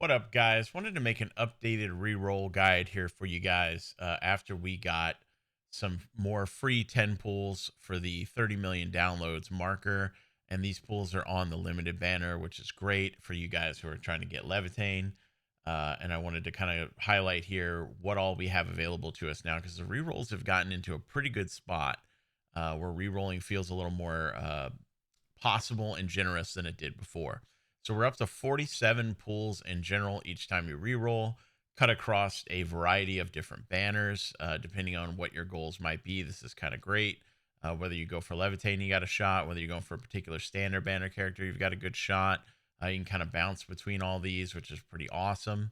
What up, guys? Wanted to make an updated reroll guide here for you guys after we got some more free 10 pools for the 30 million downloads marker. And these pools are on the limited banner, which is great for you guys who are trying to get Levitain. And I wanted to kind of highlight here what all we have available to us now because the rerolls have gotten into a pretty good spot where rerolling feels a little more possible and generous than it did before. So we're up to 47 pools in general each time you reroll, cut across a variety of different banners, depending on what your goals might be. This is kind of great. Whether you go for Levitain, you got a shot. Whether you're going for a particular standard banner character, you've got a good shot. You can kind of bounce between all these, which is pretty awesome.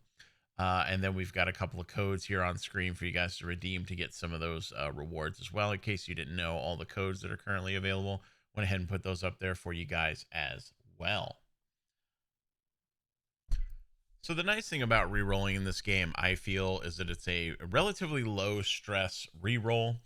And then we've got a couple of codes here on screen for you guys to redeem to get some of those rewards as well. In case you didn't know all the codes that are currently available, went ahead and put those up there for you guys as well. So the nice thing about re-rolling in this game, I feel, is that it's a relatively low stress re-roll.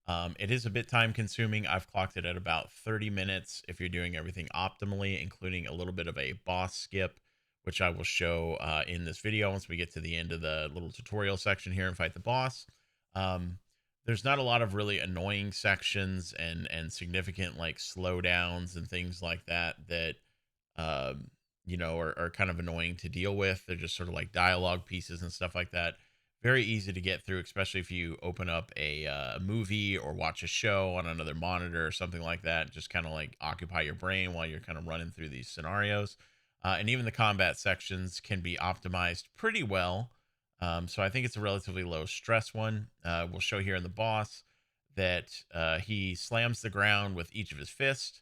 It is a bit time consuming. I've clocked it at about 30 minutes if you're doing everything optimally, including a little bit of a boss skip, which I will show in this video once we get to the end of the little tutorial section here and fight the boss. There's not a lot of really annoying sections and significant like slowdowns and things like that um, are kind of annoying to deal with. They're just sort of like dialogue pieces and stuff like that. Very easy to get through, especially if you open up a movie or watch a show on another monitor or something like that. Just kind of like occupy your brain while you're kind of running through these scenarios. And even the combat sections can be optimized pretty well. So I think it's a relatively low stress one. We'll show here in the boss that he slams the ground with each of his fists.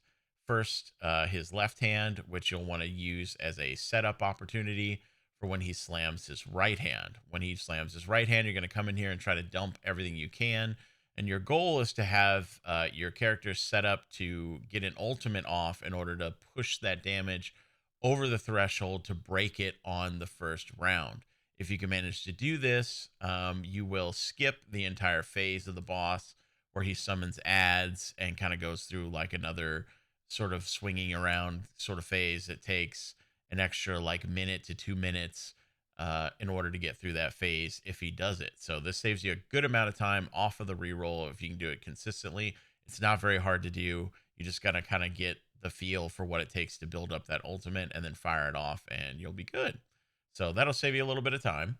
First, his left hand, which you'll want to use as a setup opportunity for when he slams his right hand. When he slams his right hand, you're going to come in here and try to dump everything you can. And your goal is to have your character set up to get an ultimate off in order to push that damage over the threshold to break it on the first round. If you can manage to do this, you will skip the entire phase of the boss where he summons ads and kind of goes through like another sort of swinging around sort of phase. It takes an extra like minute to 2 minutes in order to get through that phase if he does it. So this saves you a good amount of time off of the reroll if you can do it consistently. It's not very hard to do. You just got to kind of get the feel for what it takes to build up that ultimate and then fire it off and you'll be good. So that'll save you a little bit of time.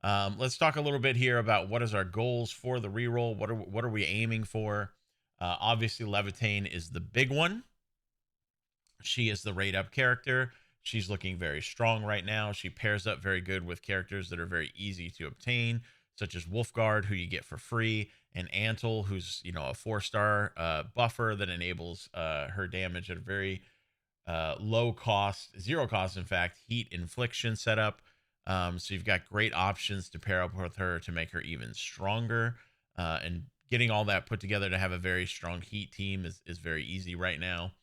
Let's talk a little bit here about what is our goals for the reroll. What are we aiming for? Obviously, Levitain is the big one. She is the rate up character. She's looking very strong right now. She pairs up very good with characters that are very easy to obtain, such as Wolfguard, who you get for free, and Antle, who's a 4-star buffer that enables her damage at a very low cost, zero cost, in fact, heat infliction setup. So you've got great options to pair up with her to make her even stronger. And getting all that put together to have a very strong heat team is very easy right now.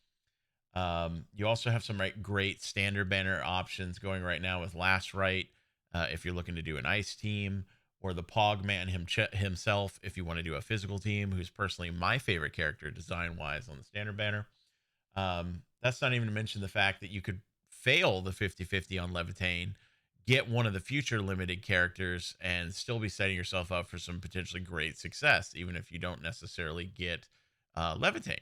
You also have some great standard banner options going right now with Last Right if you're looking to do an ice team, or the Pogman himself if you want to do a physical team, who's personally my favorite character design wise on the standard banner. That's not even to mention the fact that you could fail the 50-50 on Levitain, get one of the future limited characters, and still be setting yourself up for some potentially great success, even if you don't necessarily get Levitain.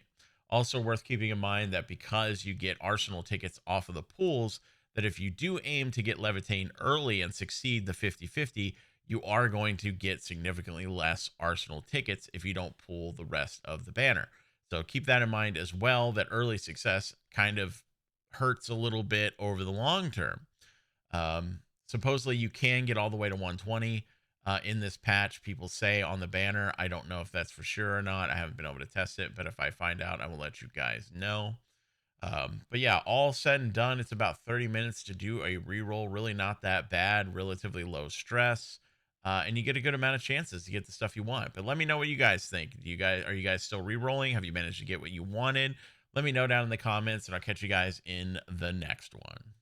Also worth keeping in mind that because you get Arsenal tickets off of the pools, that if you do aim to get Levitain early and succeed the 50-50, you are going to get significantly less Arsenal tickets if you don't pull the rest of the banner. So keep that in mind as well, that early success kind of hurts a little bit over the long term. Supposedly you can get all the way to 120 in this patch, people say on the banner. I don't know if that's for sure or not. I haven't been able to test it, but if I find out, I will let you guys know. But yeah, all said and done, it's about 30 minutes to do a reroll. Really not that bad, relatively low stress. And you get a good amount of chances to get the stuff you want. But let me know what you guys think. Are you guys still re-rolling? Have you managed to get what you wanted? Let me know down in the comments, and I'll catch you guys in the next one.